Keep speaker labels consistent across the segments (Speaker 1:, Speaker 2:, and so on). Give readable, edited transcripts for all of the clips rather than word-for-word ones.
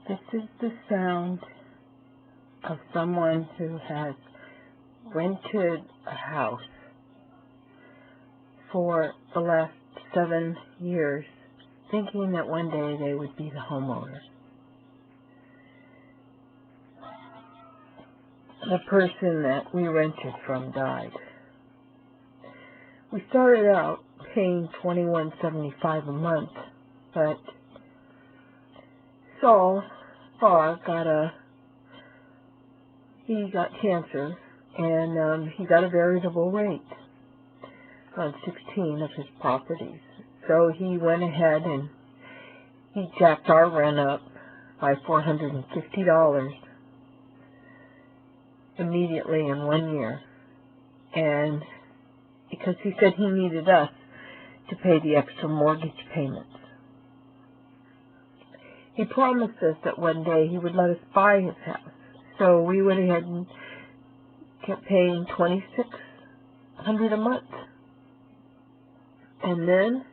Speaker 1: This is the sound of someone who has rented a house for the last 7 years, thinking that one day they would be the homeowner. The person that we rented from died. We started out paying $21.75 a month, but Saul Farr got cancer, and he got a variable rate on 16 of his properties. So he went ahead and he jacked our rent up by $450 immediately in 1 year. And because he said he needed us to pay the extra mortgage payments. He promised us that one day he would let us buy his house. So we went ahead and kept paying $2,600 a month. And then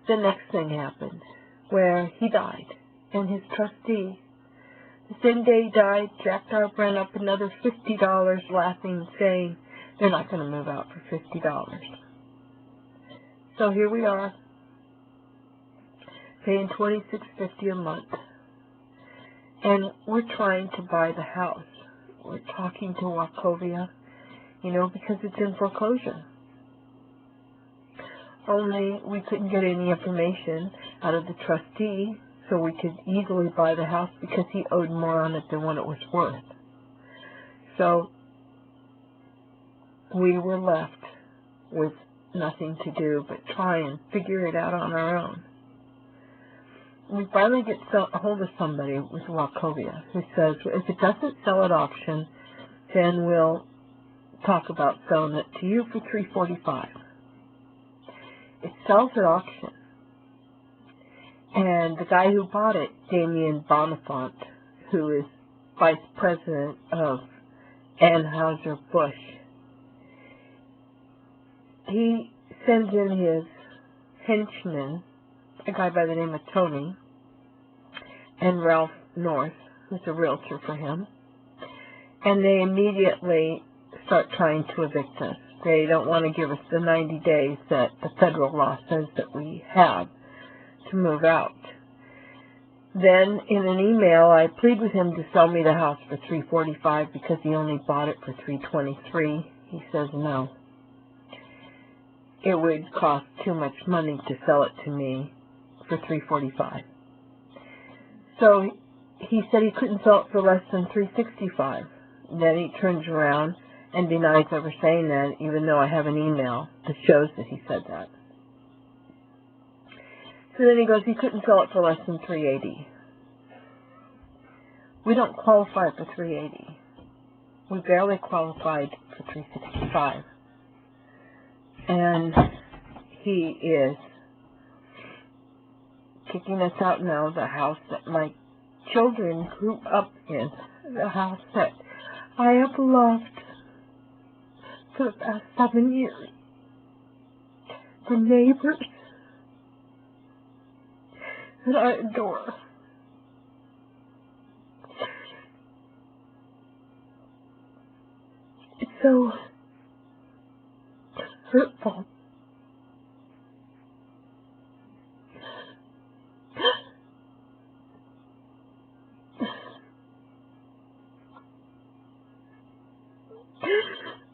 Speaker 1: the next thing happened, where he died, and his trustee, the same day he died, jacked our rent up another $50, laughing, saying they're not going to move out for $50. So here we are, paying $26.50 a month, and we're trying to buy the house. We're talking to Wachovia, because it's in foreclosure. Only we couldn't get any information out of the trustee so we could easily buy the house because he owed more on it than what it was worth. So we were left with nothing to do but try and figure it out on our own. We finally get a hold of somebody with Wachovia who says, if it doesn't sell at auction, then we'll talk about selling it to you for $345. It sells at auction. And the guy who bought it, Damien Bonifant, who is vice president of Anheuser-Busch, he sends in his henchman, a guy by the name of Tony, and Ralph North, who's a realtor for him, and they immediately start trying to evict us. They don't want to give us the 90 days that the federal law says that we have to move out. Then, in an email, I plead with him to sell me the house for $345 because he only bought it for $323. He says no. It would cost too much money to sell it to me for $345. So he said he couldn't sell it for less than $365. Then he turns around and denies ever saying that, even though I have an email that shows that he said that. So then he goes, he couldn't sell it for less than $380. We don't qualify for $380. We barely qualified for $365. And he is kicking us out now of the house that my children grew up in, the house that I have loved for the past 7 years. The neighbors that I adore. It's so hurtful.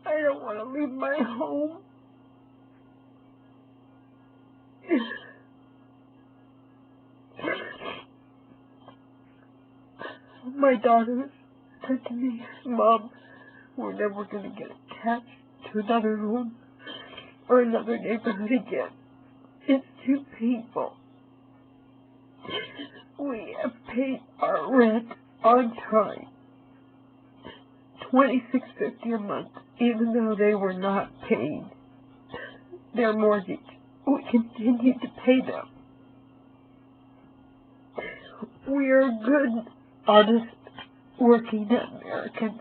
Speaker 1: I don't want to leave my home. My daughter said to me, Mom, we're never going to get attached to another home or another neighborhood again. It's too painful. We have paid our rent on time, $26.50 a month, even though they were not paid their mortgage. We continue to pay them. We are good, honest, working Americans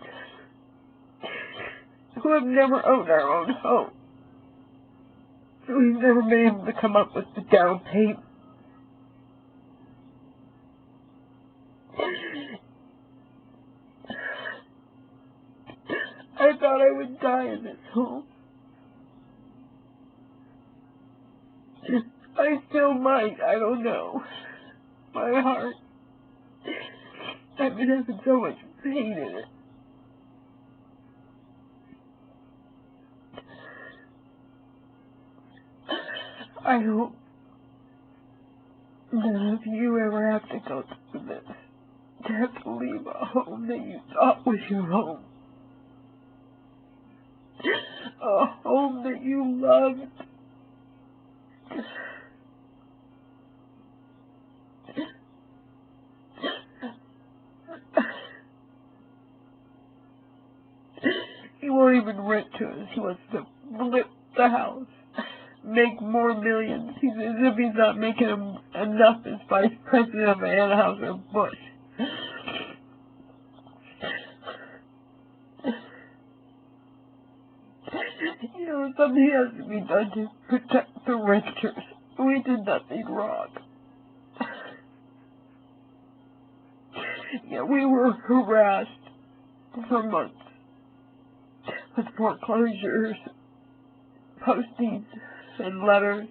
Speaker 1: who have never owned our own home. We've never been able to come up with the down payment. thought I would die in this home. I still might, I don't know. My heart, I've been having so much pain in it. I hope none of you ever have to go through this, to have to leave a home that you thought was your home. A home that you loved. He won't even rent to us. He wants to flip the house, make more millions. He's as if he's not making enough as vice president of Anheuser-Busch. You know, something has to be done to protect the renters. We did nothing wrong. Yeah, we were harassed for months with foreclosures, postings, and letters.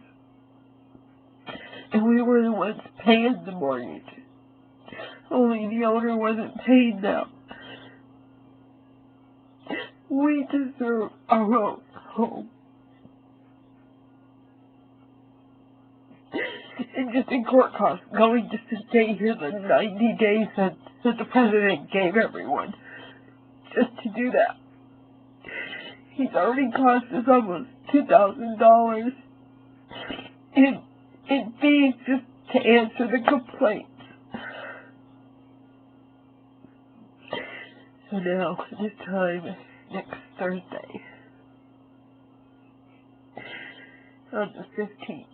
Speaker 1: And we were the ones paying the mortgage. Only the owner wasn't paid now. We deserve our own home. And just in court costs, going just to stay here the 90 days that the president gave everyone. Just to do that. He's already cost us almost $2,000 in fees just to answer the complaints. So now, this time, next Thursday, on the 15th,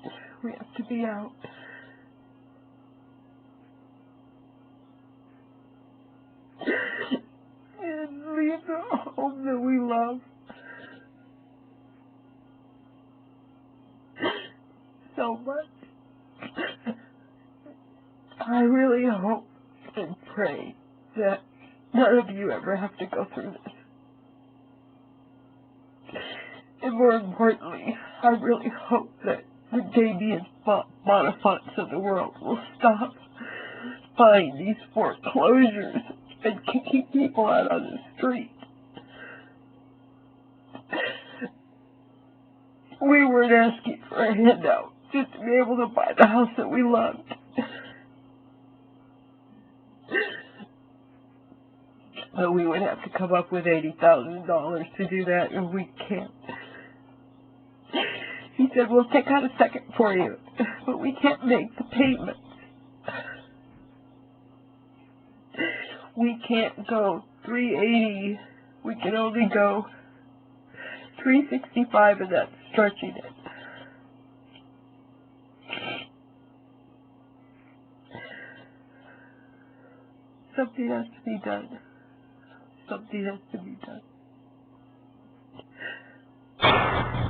Speaker 1: we have to be out. And leave the home that we love. So much. I really hope and pray that none of you ever have to go through this. And more importantly, I really hope that the Damian Bonifants of the world will stop buying these foreclosures and kicking people out on the street. We weren't asking for a handout, just to be able to buy the house that we loved. But we would have to come up with $80,000 to do that, and we can't. He said, we'll take out a second for you, but we can't make the payments. We can't go 380. We can only go 365, and that's stretching it. Something has to be done. Something has to be done.